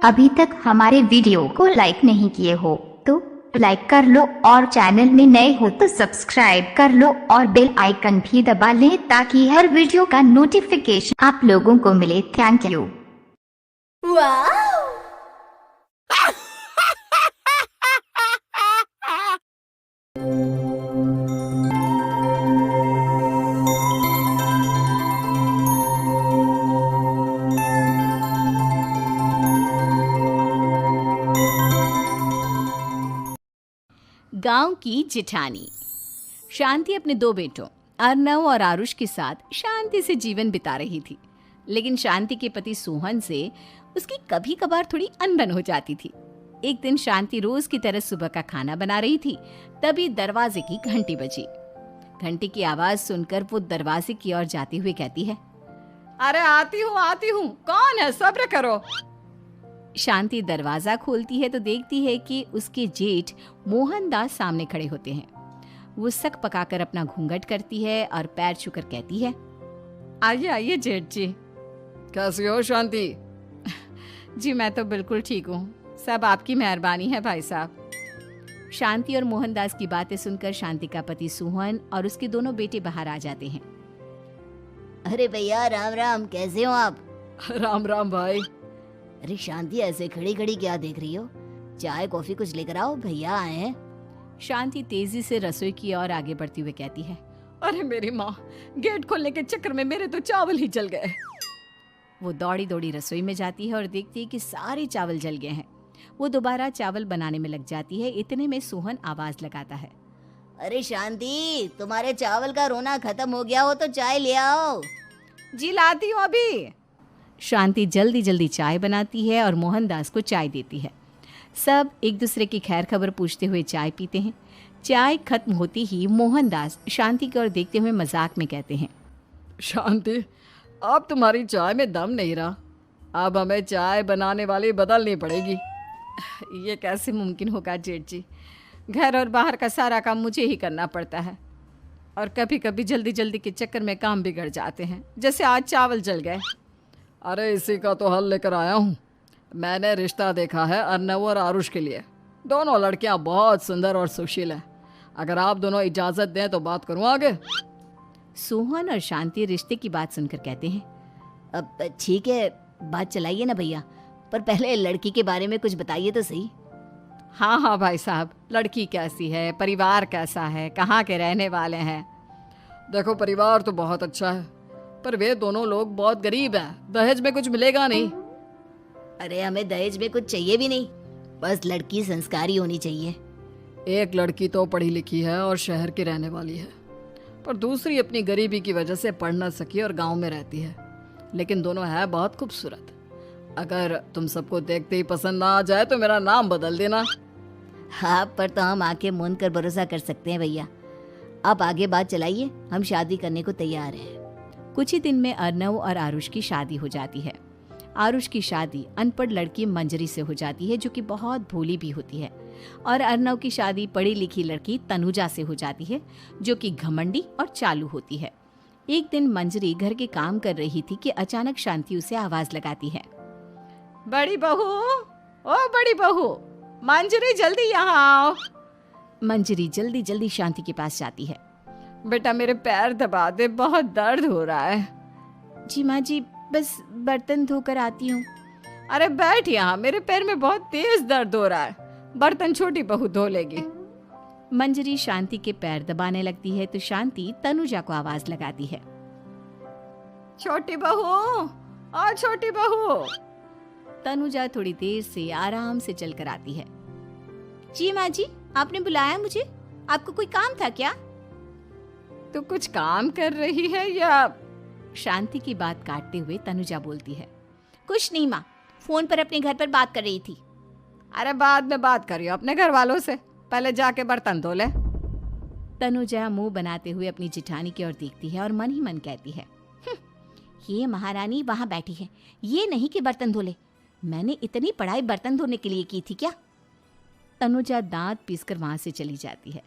अभी तक हमारे वीडियो को लाइक नहीं किए हो तो लाइक कर लो और चैनल में नए हो तो सब्सक्राइब कर लो और बेल आइकन भी दबा लें ताकि हर वीडियो का नोटिफिकेशन आप लोगों को मिले। Thank you. गांव की जिठानी। शांति अपने दो बेटों अर्नव और आरुष के साथ शांति से जीवन बिता रही थी, लेकिन शांति के पति सोहन से उसकी कभी कभार थोड़ी अनबन हो जाती थी। एक दिन शांति रोज की तरह सुबह का खाना बना रही थी, तभी दरवाजे की घंटी बजी। घंटी की आवाज सुनकर वो दरवाजे की ओर जाते हुए कहती है, अरे आती हूँ, कौन है? सब्र करो। शांति दरवाजा खोलती है तो देखती है कि उसके जेठ मोहनदास सामने खड़े होते हैं। वो सक पकाकर अपना घूंघट करती है और पैर छूकर कहती है, आइए आइए जेठ जी। कैसी हो शांति? जी मैं तो बिल्कुल ठीक हूँ, सब आपकी मेहरबानी है भाई साहब। शांति और मोहनदास की बातें सुनकर शांति का पति सोहन और उसके दोनों बेटे बाहर आ जाते हैं। अरे भैया राम राम, कैसे हो आप? राम राम भाई। अरे शांति, ऐसे खड़ी खड़ी क्या देख रही हो? चाय कॉफी कुछ लेकर आओ, भैया आए हैं। शांति तेजी से रसोई की ओर आगे बढ़ती हुई कहती है, अरे मेरी माँ, गेट खोलने के चक्कर में मेरे तो चावल ही जल गए। वो दौड़ी दौड़ी रसोई में जाती है और देखती है कि सारे चावल जल गए हैं। वो दोबारा चावल बनाने में लग जाती है। इतने में सोहन आवाज लगाता है, अरे शांति, तुम्हारे चावल का रोना खत्म हो गया हो तो चाय ले आओ। जी लाती हूँ अभी। शांति जल्दी जल्दी चाय बनाती है और मोहनदास को चाय देती है। सब एक दूसरे की खैर खबर पूछते हुए चाय पीते हैं। चाय खत्म होती ही मोहनदास शांति की ओर देखते हुए मजाक में कहते हैं, शांति, अब तुम्हारी चाय में दम नहीं रहा, अब हमें चाय बनाने वाली बदलनी पड़ेगी। ये कैसे मुमकिन होगा जेठ जी? घर और बाहर का सारा काम मुझे ही करना पड़ता है और कभी कभी जल्दी जल्दी के चक्कर में काम बिगड़ जाते हैं, जैसे आज चावल जल गए। अरे इसी का तो हल लेकर आया हूँ। मैंने रिश्ता देखा है अर्नव और आरुष के लिए। दोनों लड़कियाँ बहुत सुंदर और सुशील हैं। अगर आप दोनों इजाज़त दें तो बात करूँ आगे। सोहन और शांति रिश्ते की बात सुनकर कहते हैं, अब ठीक है, बात चलाइए ना भैया, पर पहले लड़की के बारे में कुछ बताइए तो सही। हाँ भाई साहब, लड़की कैसी है, परिवार कैसा है, कहाँ के रहने वाले हैं? देखो, परिवार तो बहुत अच्छा है, पर वे दोनों लोग बहुत गरीब हैं। दहेज में कुछ मिलेगा नहीं। अरे हमें दहेज में कुछ चाहिए भी नहीं, बस लड़की संस्कारी होनी चाहिए। एक लड़की तो पढ़ी लिखी है और शहर की रहने वाली है, पर दूसरी अपनी गरीबी की वजह से पढ़ न सकी और गांव में रहती है, लेकिन दोनों है बहुत खूबसूरत। अगर तुम सबको देखते ही पसंद ना आ जाए तो मेरा नाम बदल देना। हाँ, पर तो हम आके मूंद कर भरोसा कर सकते हैं भैया। आप आगे बात चलाइए, हम शादी करने को तैयार हैं। कुछ ही दिन में अर्नव और आरुष की शादी हो जाती है। आरुष की शादी अनपढ़ लड़की मंजरी से हो जाती है, जो कि बहुत भोली भी होती है, और अर्नव की शादी पढ़ी लिखी लड़की तनुजा से हो जाती है, जो कि घमंडी और चालू होती है। एक दिन मंजरी घर के काम कर रही थी कि अचानक शांति उसे आवाज लगाती है, बड़ी बहू, ओ बड़ी बहू, मंजरी जल्दी यहाँ आओ। मंजरी जल्दी जल्दी शांति के पास जाती है। बेटा मेरे पैर दबा दे, बहुत दर्द हो रहा है। जी माँ जी, बस बर्तन धोकर आती हूँ। अरे बैठ यहाँ, मेरे पैर में बहुत तेज दर्द हो रहा है, बर्तन छोटी बहू धो लेगी। मंजरी शांति के पैर दबाने लगती है तो शांति तनुजा को आवाज लगाती है, छोटी बहू, ओ छोटी बहू। तनुजा थोड़ी देर से आराम से चलकर आती है। जी माँ जी, आपने बुलाया मुझे? आपको कोई काम था क्या? तू कुछ काम कर रही है या? शांति की बात काटते हुए तनुजा बोलती है, कुछ नहीं माँ, फोन पर अपने घर पर बात कर रही थी। अरे बाद में बात करियो अपने घर वालों से, पहले जाके बर्तन धो ले। तनुजा मुंह बनाते हुए अपनी जिठानी की ओर देखती है और मन ही मन कहती है, ये महारानी वहाँ बैठी है, ये नहीं कि बर्तन धो ले। मैंने इतनी पढ़ाई बर्तन धोने के लिए की थी क्या? तनुजा दांत पीसकर वहां से चली जाती है।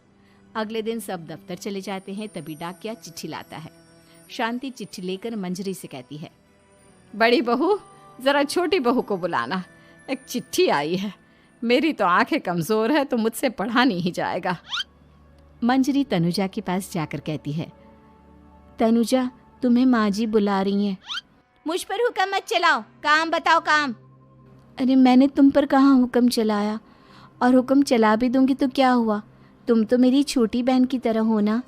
अगले दिन सब दफ्तर चले जाते हैं, तभी डाकिया चिट्ठी लाता है। शांति चिट्ठी लेकर मंजरी से कहती है, बड़ी बहू, जरा छोटी बहू को बुलाना, एक चिट्ठी आई है। मेरी तो आंखें कमज़ोर है तो मुझसे पढ़ा नहीं जाएगा। मंजरी तनुजा के पास जाकर कहती है, तनुजा तुम्हें माँ जी बुला रही हैं। मुझ पर हुक्म मत चलाओ, काम बताओ काम। अरे मैंने तुम पर कहाँ हुक्म चलाया, और हुक्म चला भी दूंगी तो क्या हुआ, तुम तो मेरी छोटी बहन की तरह हो ना।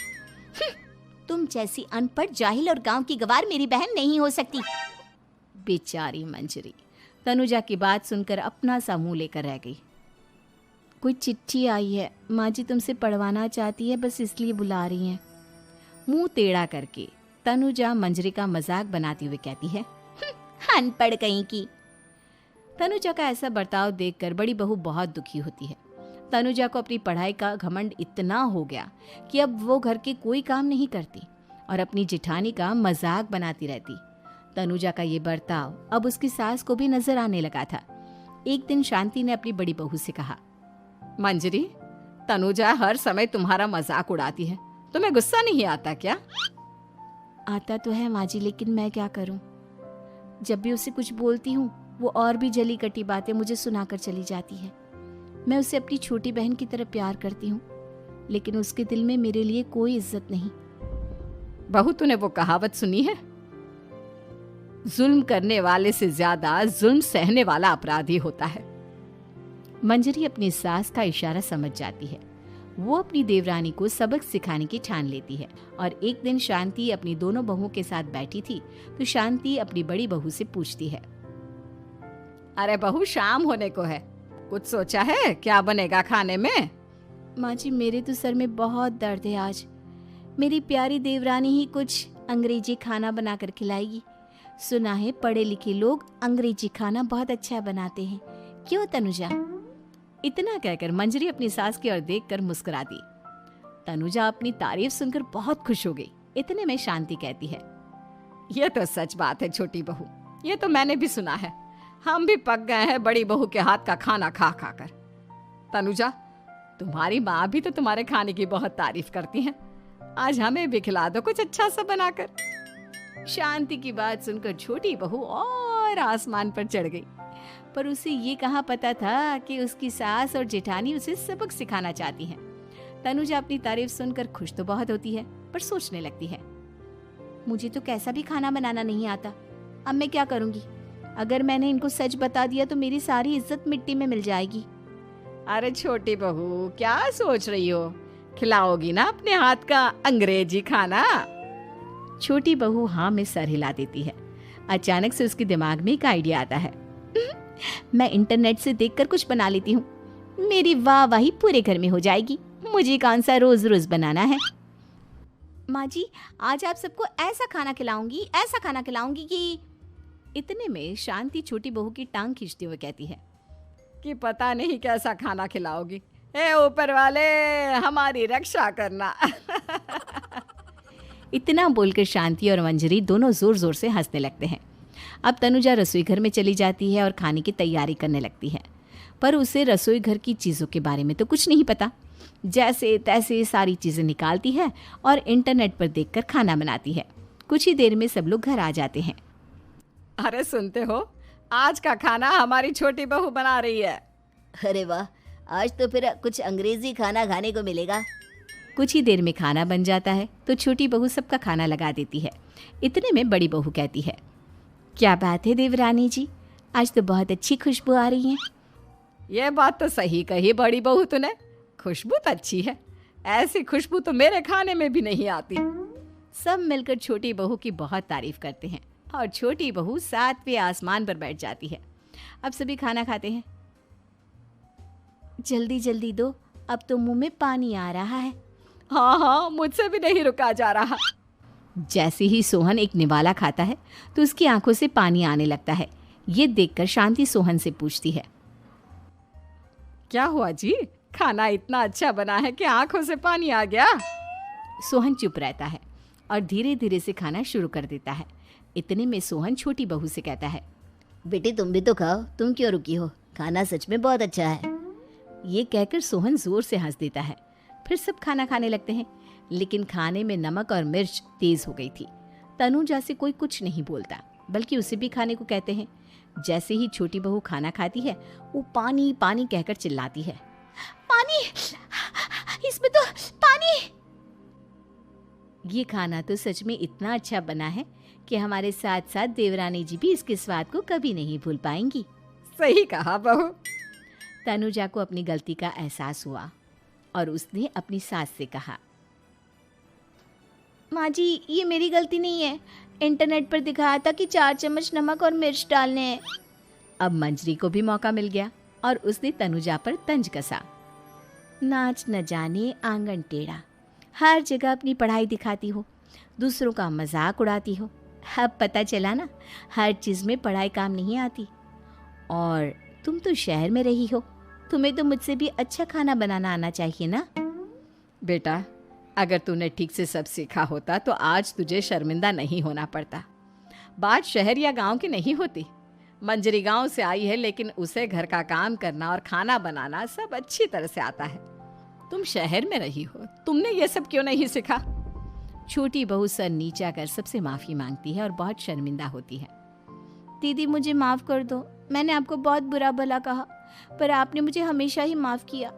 तुम जैसी अनपढ़ जाहिल और गांव की गवार मेरी बहन नहीं हो सकती। बेचारी मंजरी तनुजा की बात सुनकर अपना सा मुंह लेकर रह गई। कोई चिट्ठी आई है, माँ जी तुमसे पढ़वाना चाहती है, बस इसलिए बुला रही हैं। मुंह टेढ़ा करके तनुजा मंजरी का मजाक बनाती हुए कहती है, अनपढ़ कहीं की। तनुजा का ऐसा बर्ताव देखकर बड़ी बहू बहुत दुखी होती है। तनुजा को अपनी पढ़ाई का घमंड इतना हो गया कि अब वो घर के कोई काम नहीं करती और अपनी जिठानी का मजाक बनाती रहती। तनुजा का ये बर्ताव अब उसकी सास को भी नजर आने लगा था। एक दिन शांति ने अपनी बड़ी बहू से कहा, मंजरी तनुजा हर समय तुम्हारा मजाक उड़ाती है, तुम्हें गुस्सा नहीं आता क्या? आता तो है माँ जी, लेकिन मैं क्या करूं? जब भी उसे कुछ बोलती हूँ वो और भी जली कटी बातें मुझे सुनाकर चली जाती है। मैं उसे अपनी छोटी बहन की तरह प्यार करती हूँ, लेकिन उसके दिल में मेरे लिए कोई इज्जत नहीं। बहू तूने वो कहावत सुनी है, जुल्म करने वाले से ज्यादा जुल्म सहने वाला अपराधी होता है। मंजरी अपनी सास का इशारा समझ जाती है। वो अपनी देवरानी को सबक सिखाने की ठान लेती है और एक दिन शांति अपनी दोनों बहुओं के साथ बैठी थी तो शांति अपनी बड़ी बहू से पूछती है, अरे बहू शाम होने को है, कुछ सोचा है क्या बनेगा खाने में? माँ जी मेरे तो सर में बहुत दर्द है आज। मेरी प्यारी देवरानी ही कुछ अंग्रेजी खाना बनाकर खिलाएगी। सुना है पढ़े लिखे लोग अंग्रेजी खाना बहुत अच्छा बनाते हैं, क्यों तनुजा? इतना कहकर मंजरी अपनी सास की ओर देखकर मुस्कुरा दी। तनुजा अपनी तारीफ सुनकर बहुत खुश हो गई। इतने में शांति कहती है, यह तो सच बात है छोटी बहू, ये तो मैंने भी सुना है। हम भी पक गए हैं बड़ी बहू के हाथ का खाना खा खा कर। तनुजा तुम्हारी माँ भी तो तुम्हारे खाने की बहुत तारीफ करती हैं, आज हमें भी खिला दो कुछ अच्छा सा बनाकर। शांति की बात सुनकर छोटी बहू और आसमान पर चढ़ गई, पर उसे ये कहाँ पता था कि उसकी सास और जेठानी उसे सबक सिखाना चाहती हैं। तनुजा अपनी तारीफ सुनकर खुश तो बहुत होती है, पर सोचने लगती है, मुझे तो कैसा भी खाना बनाना नहीं आता, अब मैं क्या करूंगी? अगर मैंने इनको सच बता दिया तो मेरी सारी इज्जत मिट्टी में मिल जाएगी। अरे छोटी बहू क्या सोच रही हो, खिलाओगी ना अपने हाथ का अंग्रेजी खाना? छोटी बहू हाँ में सर हिला देती है। अचानक से उसके दिमाग में एक आइडिया आता है, मैं इंटरनेट से देखकर कुछ बना लेती हूँ, मेरी वाहवाही पूरे घर में हो जाएगी। मुझे कौन सा रोज रोज बनाना है। माँ जी आज आप सबको ऐसा खाना खिलाऊंगी कि। इतने में शांति छोटी बहू की टांग खींचते हुए कहती है कि पता नहीं कैसा खाना खिलाओगी, ए ऊपर वाले हमारी रक्षा करना। इतना बोलकर शांति और मंजरी दोनों जोर जोर से हंसने लगते हैं। अब तनुजा रसोई घर में चली जाती है और खाने की तैयारी करने लगती है, पर उसे रसोई घर की चीज़ों के बारे में तो कुछ नहीं पता। जैसे तैसे सारी चीज़ें निकालती है और इंटरनेट पर देखकर खाना बनाती है। कुछ ही देर में सब लोग घर आ जाते हैं। अरे सुनते हो, आज का खाना हमारी छोटी बहू बना रही है। अरे वाह, आज तो फिर कुछ अंग्रेजी खाना खाने को मिलेगा। कुछ ही देर में खाना बन जाता है तो छोटी बहू सबका खाना लगा देती है। इतने में बड़ी बहू कहती है, क्या बात है देवरानी जी, आज तो बहुत अच्छी खुशबू आ रही है। ये बात तो सही कही बड़ी बहू तूने, खुशबू तो अच्छी है, ऐसी खुशबू तो मेरे खाने में भी नहीं आती। सब मिलकर छोटी बहू की बहुत तारीफ करते हैं और छोटी बहू 7वें आसमान पर बैठ जाती है। अब सभी खाना खाते हैं। जल्दी जल्दी दो, अब तो मुंह में पानी आ रहा है। हाँ मुझसे भी नहीं रुका जा रहा। जैसे ही सोहन एक निवाला खाता है तो उसकी आंखों से पानी आने लगता है। ये देखकर शांति सोहन से पूछती है, क्या हुआ जी, खाना इतना अच्छा बना है कि आंखों से पानी आ गया? सोहन चुप रहता है और धीरे धीरे से खाना शुरू कर देता है। इतने में सोहन छोटी बहू से कहता है, बेटी तुम भी तो खाओ, तुम क्यों रुकी हो, खाना सच में बहुत अच्छा है। ये कहकर सोहन जोर से हंस देता है। फिर सब खाना खाने लगते हैं, लेकिन खाने में नमक और मिर्च तेज हो गई थी। तनुजा से कोई कुछ नहीं बोलता, बल्कि उसे भी खाने को कहते हैं। जैसे ही छोटी बहू खाना खाती है वो पानी पानी कहकर चिल्लाती है, पानी, इसमें तो पानी। ये खाना तो सच में इतना अच्छा बना है कि हमारे साथ साथ देवरानी जी भी इसके स्वाद को कभी नहीं भूल पाएंगी। सही कहा बहू। तनुजा को अपनी गलती का एहसास हुआ और उसने अपनी सास से कहा, माँ जी ये मेरी गलती नहीं है, इंटरनेट पर दिखाया था कि 4 चम्मच नमक और मिर्च डालने हैं। अब मंजरी को भी मौका मिल गया और उसने तनुजा पर तंज कसा। नाच न जाने आंगन टेढ़ा, हर जगह अपनी पढ़ाई दिखाती हो, दूसरों का मजाक उड़ाती हो। अब पता चला ना, हर चीज़ में पढ़ाई काम नहीं आती। और तुम तो शहर में रही हो, तुम्हें तो मुझसे भी अच्छा खाना बनाना आना चाहिए ना। बेटा, अगर तूने ठीक से सब सीखा होता तो आज तुझे शर्मिंदा नहीं होना पड़ता। बात शहर या गांव की नहीं होती। मंजरी गांव से आई है, लेकिन उसे घर का काम करना और खाना बनाना सब अच्छी तरह से आता है। तुम शहर में रही हो, तुमने ये सब क्यों नहीं सीखा? छोटी बहू सर नीचा कर सबसे माफ़ी मांगती है और बहुत शर्मिंदा होती है। दीदी मुझे माफ़ कर दो, मैंने आपको बहुत बुरा भला कहा, पर आपने मुझे हमेशा ही माफ़ किया।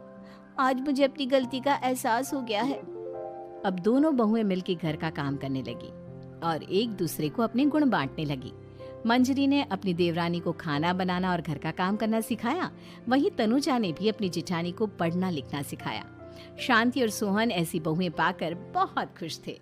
आज मुझे अपनी गलती का एहसास हो गया है। अब दोनों बहुएं मिलकर घर का काम करने लगी और एक दूसरे को अपने गुण बांटने लगी। मंजरी ने अपनी देवरानी को खाना बनाना और घर का काम करना सिखाया, वहीं तनुजा ने भी अपनी जिठानी को पढ़ना लिखना सिखाया। शांति और सोहन ऐसी बहुएं पाकर बहुत खुश थे।